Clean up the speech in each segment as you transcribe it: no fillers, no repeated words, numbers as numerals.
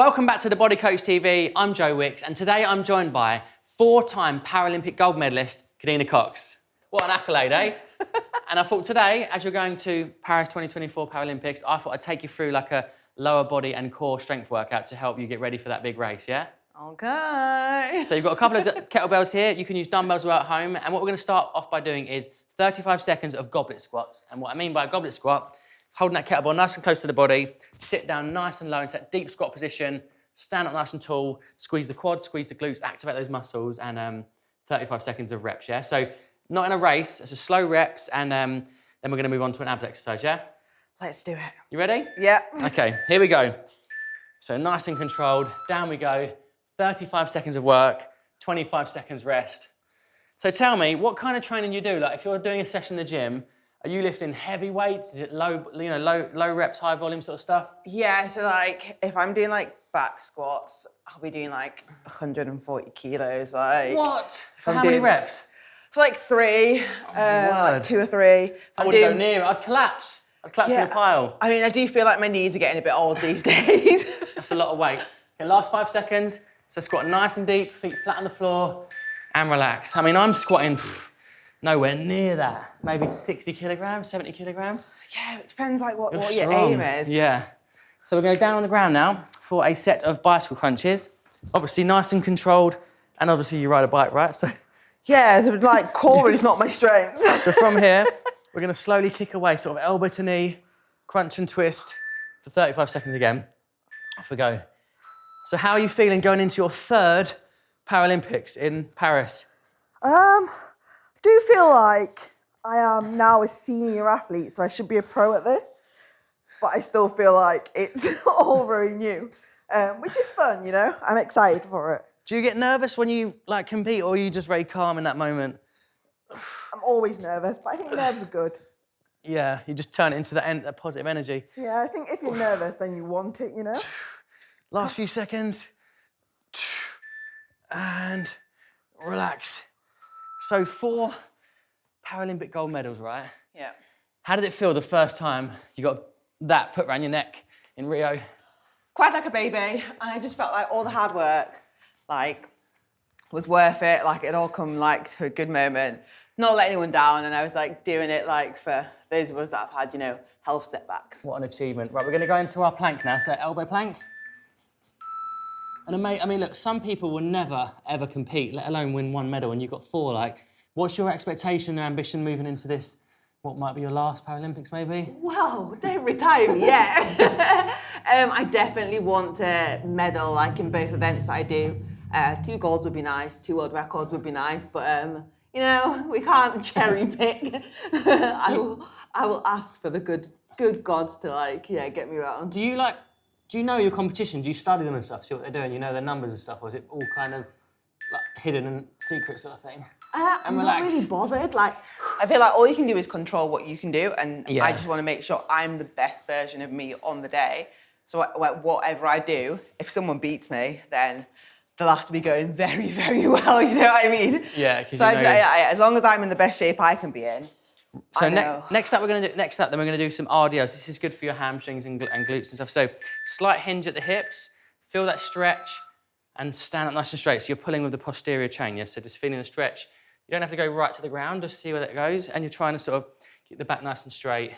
Welcome back to the Body Coach TV. I'm Joe Wicks, and today I'm joined by four-time Paralympic gold medalist Kadeena Cox. What an accolade, eh? And I thought today, as you're going to Paris 2024 Paralympics, I thought I'd take you through like a lower body and core strength workout to help you get ready for that big race, yeah? Okay. So you've got a couple of kettlebells here. You can use dumbbells at home. And what we're going to start off by doing is 35 seconds of goblet squats. And what I mean by a goblet squat, holding that kettlebell nice and close to the body, sit down nice and low into that deep squat position, stand up nice and tall, squeeze the quads, squeeze the glutes, activate those muscles, and 35 seconds of reps, yeah? So not in a race, it's a slow reps, and then we're going to move on to an abs exercise, yeah? Let's do it. You ready? Yeah. Okay, here we go. So nice and controlled, down we go, 35 seconds of work, 25 seconds rest. So tell me, what kind of training you do? Like if you're doing a session in the gym, are you lifting heavy weights? Is it low reps, high volume sort of stuff? Yeah, so like if I'm doing like back squats, I'll be doing like 140 kilos. Like What? For how many reps? For like 3, like 2 or 3. I wouldn't go near it, I'd collapse. I'd collapse in a pile. I mean, I do feel like my knees are getting a bit old these days. That's a lot of weight. Okay, last 5 seconds. So squat nice and deep, feet flat on the floor, and relax. I mean, I'm squatting nowhere near that. Maybe 60 kilograms, 70 kilograms. Yeah, it depends like what your aim is. Yeah. So we're going down on the ground now for a set of bicycle crunches. Obviously nice and controlled, and obviously you ride a bike, right? So yeah, so like core is not my strength. So from here, we're going to slowly kick away, sort of elbow to knee, crunch and twist for 35 seconds again. Off we go. So how are you feeling going into your 3rd Paralympics in Paris? I do feel like I am now a senior athlete, so I should be a pro at this. But I still feel like it's all very new, which is fun, you know? I'm excited for it. Do you get nervous when you like compete, or are you just very calm in that moment? I'm always nervous, but I think nerves are good. Yeah, you just turn it into that positive energy. Yeah, I think if you're nervous, then you want it, you know? Last few seconds. And relax. So 4 Paralympic gold medals, right? Yeah. How did it feel the first time you got that put around your neck in Rio? Quite like a baby, and I just felt like all the hard work, like, was worth it. Like, it all come, like, to a good moment. Not let anyone down, and I was, like, doing it, like, for those of us that have had, you know, health setbacks. What an achievement. Right, we're going to go into our plank now, so elbow plank. And I mean, look, some people will never, ever compete, let alone win 1 medal, and you've got 4. Like, what's your expectation and ambition moving into this, what might be your last Paralympics, maybe? Well, don't retire me yet. I definitely want to medal, like, in both events I do. 2 golds would be nice, 2 world records would be nice, but, you know, we can't cherry pick. I will ask for the good gods to, like, yeah, get me around. Do you know your competition? Do you study them and stuff, see what they're doing? You know their numbers and stuff, or is it all kind of like hidden and secret sort of thing? I'm not really bothered. Like, I feel like all you can do is control what you can do, and I just want to make sure I'm the best version of me on the day. So whatever I do, if someone beats me, then they'll have to be going very, very well. You know what I mean? Yeah. So as long as I'm in the best shape I can be in. So next up, then we're going to do some RDLs. This is good for your hamstrings and glutes and stuff. So slight hinge at the hips, feel that stretch, and stand up nice and straight. So you're pulling with the posterior chain, yes? So just feeling the stretch. You don't have to go right to the ground, just see where that goes. And you're trying to sort of keep the back nice and straight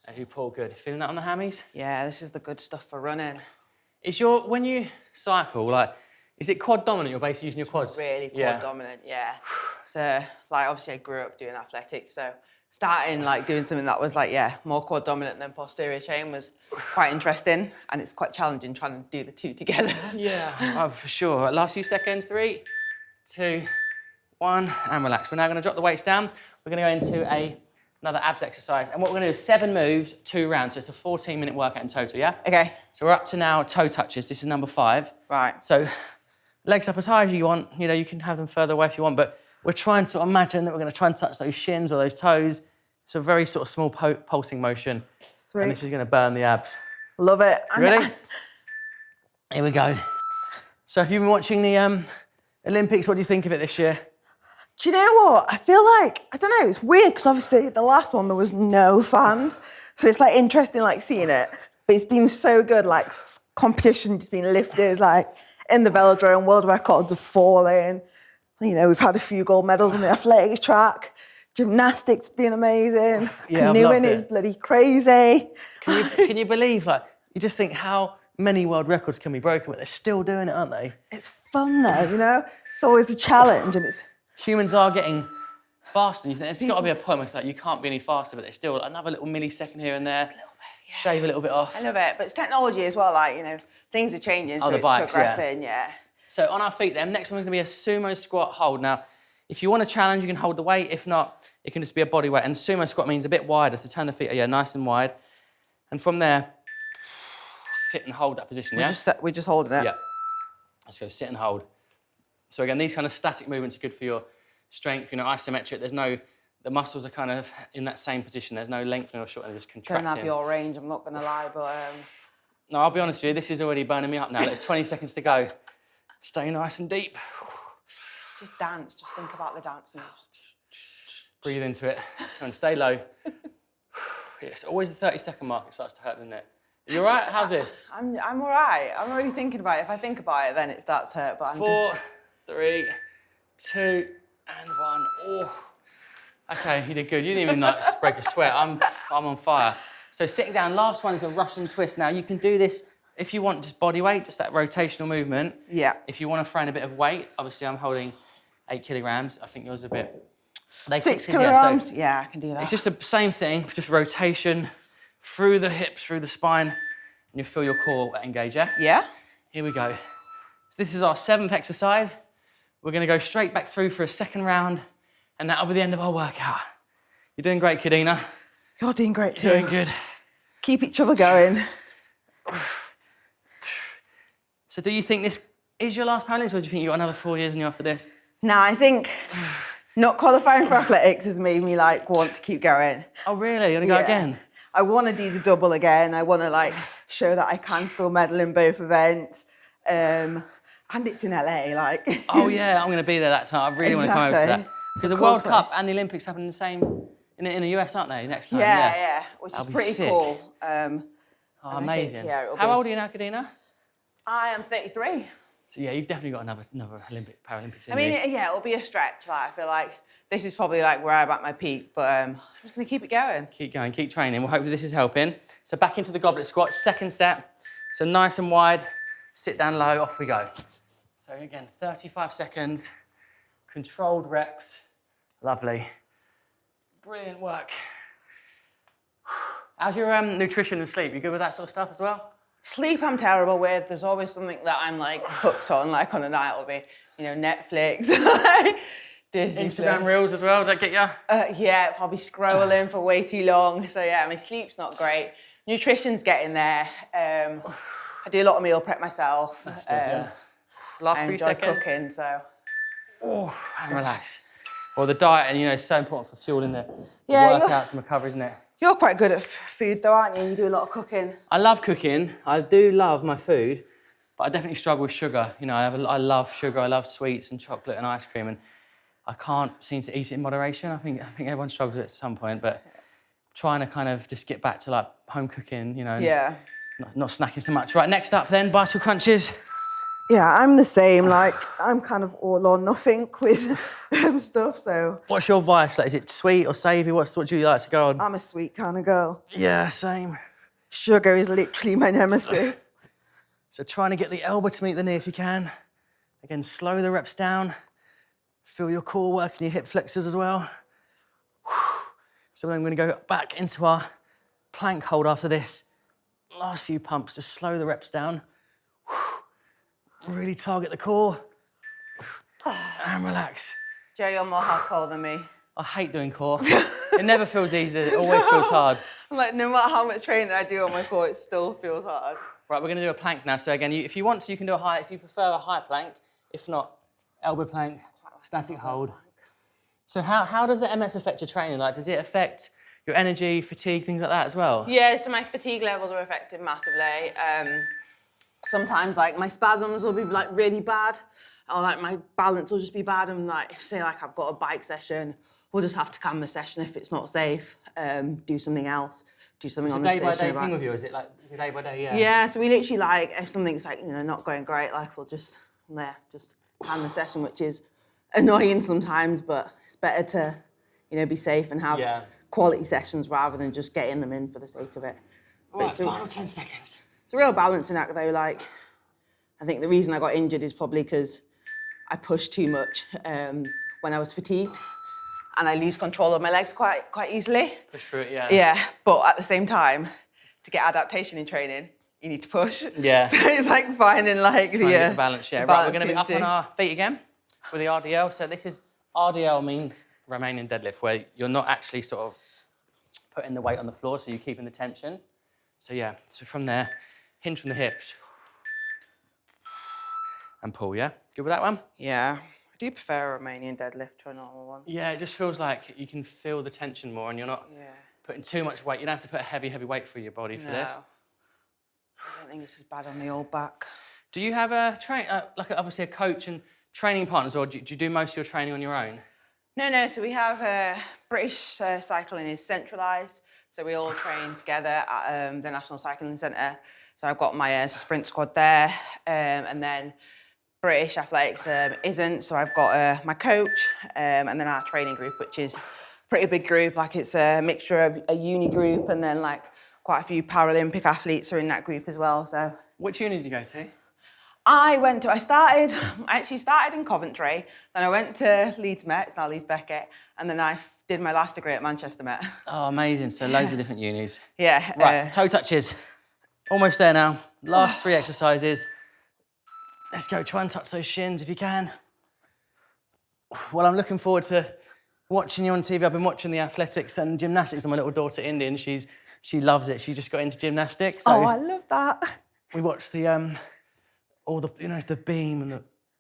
as you pull. Good. Feeling that on the hammies? Yeah, this is the good stuff for running. When you cycle, like, is it quad dominant? You're basically using your quads? Really quad dominant, yeah. So, like, obviously I grew up doing athletics, so starting, like, doing something that was, like, yeah, more quad dominant than posterior chain was quite interesting, and it's quite challenging trying to do the 2 together. Yeah, oh, for sure. Last few seconds, 3, 2, 1, and relax. We're now going to drop the weights down. We're going to go into another abs exercise, and what we're going to do is 7 moves, 2 rounds, so it's a 14-minute workout in total, yeah? Okay. So we're up to now toe touches. This is number 5. Right. So legs up as high as you want. You know, you can have them further away if you want, but we're trying to imagine that we're going to try and touch those shins or those toes. It's a very sort of small pulsing motion. Sweet. And this is going to burn the abs. Love it. Ready? Here we go. So if you've been watching the Olympics, what do you think of it this year? Do you know what? I feel like, I don't know, it's weird because obviously the last one there was no fans. So it's like interesting like seeing it. But it's been so good, like competition just being lifted, like in the velodrome, world records are falling. You know, we've had a few gold medals in the athletics track. Gymnastics been amazing. Yeah, I've Canoeing loved is it. bloody crazy. Can you believe, like, you just think how many world records can be broken, but they're still doing it, aren't they? It's fun though, you know? It's always a challenge and it's... Humans are getting faster, and you think there's got to be a point where it's like you can't be any faster, but there's still another little millisecond here and there. Shave a little bit off. I love it, but it's technology as well, like, you know, things are changing, so the it's bikes, progressing, yeah. So on our feet then, next one's gonna be a sumo squat hold. Now, if you want to challenge, you can hold the weight. If not, it can just be a body weight. And sumo squat means a bit wider, so turn the feet, nice and wide. And from there, sit and hold that position, We're just holding it. Yeah. Let's go, sit and hold. So again, these kind of static movements are good for your strength, you know, isometric. The muscles are kind of in that same position. There's no lengthening or shortening, just contracting. Don't have your range, I'm not gonna lie, but... No, I'll be honest with you, this is already burning me up now. There's 20 seconds to go. Stay nice and deep. Just dance, just think about the dance moves. Breathe into it and stay low. It's always the 30-second mark it starts to hurt, doesn't it? You all right? How's this? I'm all right. I'm already thinking about it. If I think about it, then it starts to hurt, but I'm 4, 3, 2, and 1. Oh. Okay, you did good. You didn't even like break a sweat. I'm on fire. So sitting down, last one is a Russian twist. Now you can do this if you want just body weight, just that rotational movement. Yeah. If you want to throw in a bit of weight, obviously I'm holding 8 kilograms. I think yours are a bit... They 6 yeah, kilograms? so Yeah, I can do that. it's just the same thing, just rotation through the hips, through the spine, and you feel your core engage, yeah? Yeah? Here we go. So this is our 7th exercise. We're gonna go straight back through for a second round, and that'll be the end of our workout. You're doing great, Kadeena. You're doing great too. Doing good. Keep each other going. So do you think this is your last Paralympics, or do you think you've got another 4 years in you after this? Now, I think not qualifying for athletics has made me like want to keep going. Oh really, you wanna go again? I want to do the double again. I want to like show that I can still medal in both events. And it's in LA, like. Oh yeah, I'm gonna be there that time. I really want to come over to that. Because the cool World place. Cup and the Olympics happen the same in the US, aren't they, next time? Yeah, which That'll is be pretty sick. cool. Oh, amazing. It'll How be- old are you now, Kadeena? I am 33. So yeah, you've definitely got another Paralympics in I mean, you. yeah, it'll be a stretch. Like, I feel like this is probably like where I'm at my peak, but I'm just gonna keep it going. Keep going, keep training. Well, hopefully this is helping. So back into the goblet squat, second set. So nice and wide, sit down low, off we go. So again, 35 seconds, controlled reps. Lovely. Brilliant work. How's your nutrition and sleep? You good with that sort of stuff as well? Sleep I'm terrible with. There's always something that I'm like hooked on, like on a night it'll be, you know, Netflix, Disney Instagram Plus. reels as well, does that get you? Yeah, probably scrolling for way too long. So yeah, my sleep's not great. Nutrition's getting there. I do a lot of meal prep myself. That's good, yeah. Last I 3 enjoy seconds. cooking, so. Oh, and relax. Well, the diet, and you know, is so important for fueling the Yeah, workouts and recovery, isn't it? You're quite good at food though, aren't you? You do a lot of cooking. I love cooking. I do love my food, but I definitely struggle with sugar. You know, I love sugar. I love sweets and chocolate and ice cream, and I can't seem to eat it in moderation. I think everyone struggles with it at some point, but trying to kind of just get back to like home cooking, you know, and Yeah. not snacking so much. Right, next up then, bicycle crunches. Yeah, I'm the same. Like, I'm kind of all or nothing with stuff, so. What's your vice? Like, is it sweet or savoury? What do you like to go on? I'm a sweet kind of girl. Yeah, same. Sugar is literally my nemesis. So trying to get the elbow to meet the knee if you can. Again, slow the reps down. Feel your core working your hip flexors as well. So then I'm gonna go back into our plank hold after this. Last few pumps, just slow the reps down. Really target the core. And relax. Joe, you're more hardcore than me. I hate doing core. It never feels easy, it always feels hard. Like, no matter how much training I do on my core, it still feels hard. Right, we're gonna do a plank now. So again, if you want to, you can do a high, if you prefer a high plank. If not, elbow plank, static hold. So how does the MS affect your training? Like, does it affect your energy, fatigue, things like that as well? Yeah, so my fatigue levels are affected massively. sometimes like my spasms will be like really bad, or like my balance will just be bad. And like, say like I've got a bike session, we'll just have to can the session if it's not safe. Do something else. Do something on the station. It's a day-by-day thing with you, is it? Like day by day, yeah? Yeah, so we literally like, if something's like, not going great, like we'll just can the session, which is annoying sometimes, but it's better to, be safe and have quality sessions rather than just getting them in for the sake of it. All right, final 10 seconds. It's a real balancing act though. Like, I think the reason I got injured is probably because I pushed too much when I was fatigued, and I lose control of my legs quite easily. Push through it, yeah. Yeah, but at the same time, to get adaptation in training, you need to push. Yeah. So it's like finding like the balance. Yeah. Right, we're going to be up on our feet again with the RDL. So this is RDL means Romanian deadlift, where you're not actually sort of putting the weight on the floor, so you're keeping the tension. So yeah, so from there, hinge from the hips and pull. Yeah, good with that one? Yeah. I do prefer a Romanian deadlift to a normal one. Yeah, it just feels like you can feel the tension more, and you're not putting too much weight. You don't have to put a heavy weight through your body for this. I don't think it's as bad on the old back. Do you have a obviously a coach and training partners, or do you do most of your training on your own? No. So we have British cycling is centralised, so we all train together at the National Cycling Centre. So I've got my sprint squad there, and then British Athletics isn't. So I've got my coach, and then our training group, which is a pretty big group. Like it's a mixture of a uni group, and then like quite a few Paralympic athletes are in that group as well. So which uni did you go to? I actually started in Coventry, then I went to Leeds Met, it's now Leeds Beckett, and then I did my last degree at Manchester Met. Oh, amazing. So loads of different unis. Yeah. Right, toe touches. Almost there now. Last 3 exercises. Let's go, try and touch those shins if you can. Well, I'm looking forward to watching you on TV. I've been watching the athletics and gymnastics of my little daughter, Indy, and she loves it. She just got into gymnastics. So I love that. We watched the all the the beam and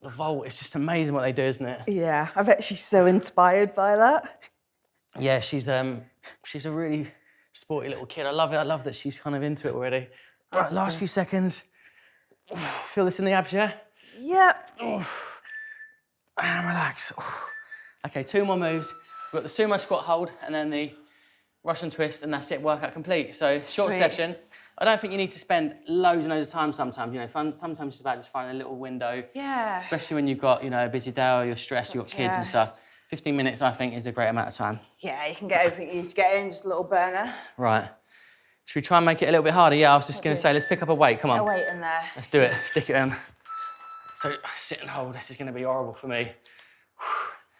the vault. It's just amazing what they do, isn't it? Yeah, I bet she's so inspired by that. Yeah, she's a really sporty little kid. I love it. I love that she's kind of into it already. Right, last few seconds. Feel this in the abs, yeah? Yep. And relax. Okay, 2 more moves. We've got the sumo squat hold and then the Russian twist, and that's it, workout complete. So short session. I don't think you need to spend loads and loads of time sometimes. Sometimes it's about just finding a little window. Yeah. Especially when you've got, a busy day or you're stressed, you've got kids and stuff. 15 minutes, I think, is a great amount of time. Yeah, you can get everything you need to get in, just a little burner. Right. Should we try and make it a little bit harder? Yeah, I was just going to say, let's pick up a weight, come on. Get a weight in there. Let's do it, stick it in. So, sit and hold, this is going to be horrible for me.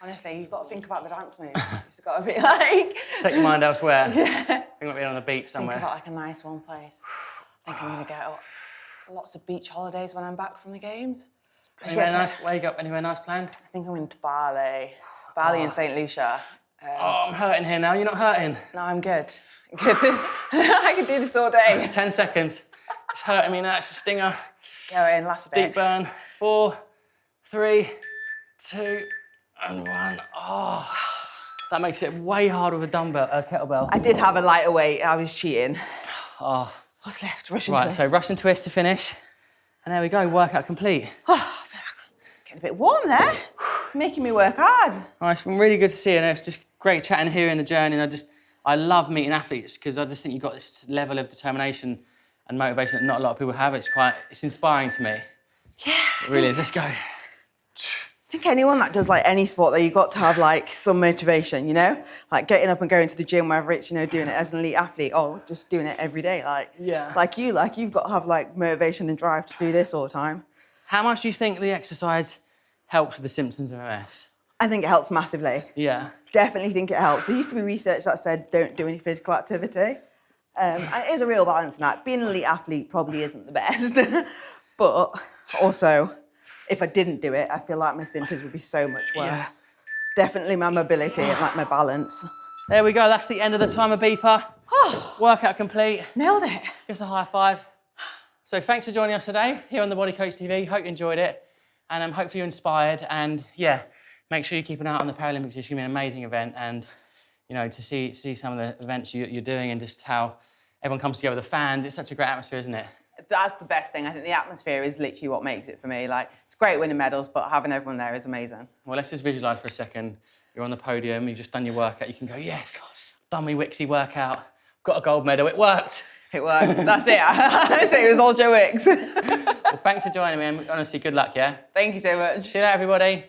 Honestly, you've got to think about the dance moves. It's got to be like... Take your mind elsewhere. Yeah. I think we'll be on the beach somewhere. Think about like a nice warm place. I think I'm going to get lots of beach holidays when I'm back from the games. Anywhere nice planned? I think I'm going to Bali. Bali and St. Lucia. I'm hurting here now. You're not hurting? No, I'm good. I can do this all day. 10 seconds. It's hurting me now. It's a stinger. Go in, last bit. Deep burn. 4, 3, 2, and 1. Oh, that makes it way harder with a kettlebell. I did have a lighter weight. I was cheating. Oh. What's left? Russian twist. Right, so Russian twist to finish. And there we go, workout complete. Oh, I feel like I'm getting a bit warm there. Making me work hard. Oh, it's been really good to see you. And it's just great chatting here in the journey. And I love meeting athletes because I just think you've got this level of determination and motivation that not a lot of people have. It's inspiring to me. Yeah. It really is. Let's go. I think anyone that does like any sport, that you've got to have like some motivation, like getting up and going to the gym, whether it's doing it as an elite athlete or just doing it every day, you've got to have like motivation and drive to do this all the time. How much do you think the exercise helps with the symptoms of MS? I think it helps massively. Yeah. Definitely think it helps. There used to be research that said don't do any physical activity. It is a real balance in that. Being an elite athlete probably isn't the best, but also, if I didn't do it, I feel like my symptoms would be so much worse. Yeah. Definitely my mobility and like my balance. There we go, that's the end of the timer beeper. Workout complete. Nailed it. Just a high five. So thanks for joining us today here on the Body Coach TV. Hope you enjoyed it and hopefully you're inspired. And yeah, make sure you keep an eye out on the Paralympics. It's going to be an amazing event. And to see some of the events you're doing and just how everyone comes together, the fans, it's such a great atmosphere, isn't it? That's the best thing. I think the atmosphere is literally what makes it for me. Like, it's great winning medals, but having everyone there is amazing. Well, let's just visualise for a second. You're on the podium, you've just done your workout. You can go, yes, done my Wicksy workout, got a gold medal, it worked. It worked. That's it. So it was all Joe Wicks. Well, thanks for joining me, and honestly, good luck, yeah? Thank you so much. See you later, everybody.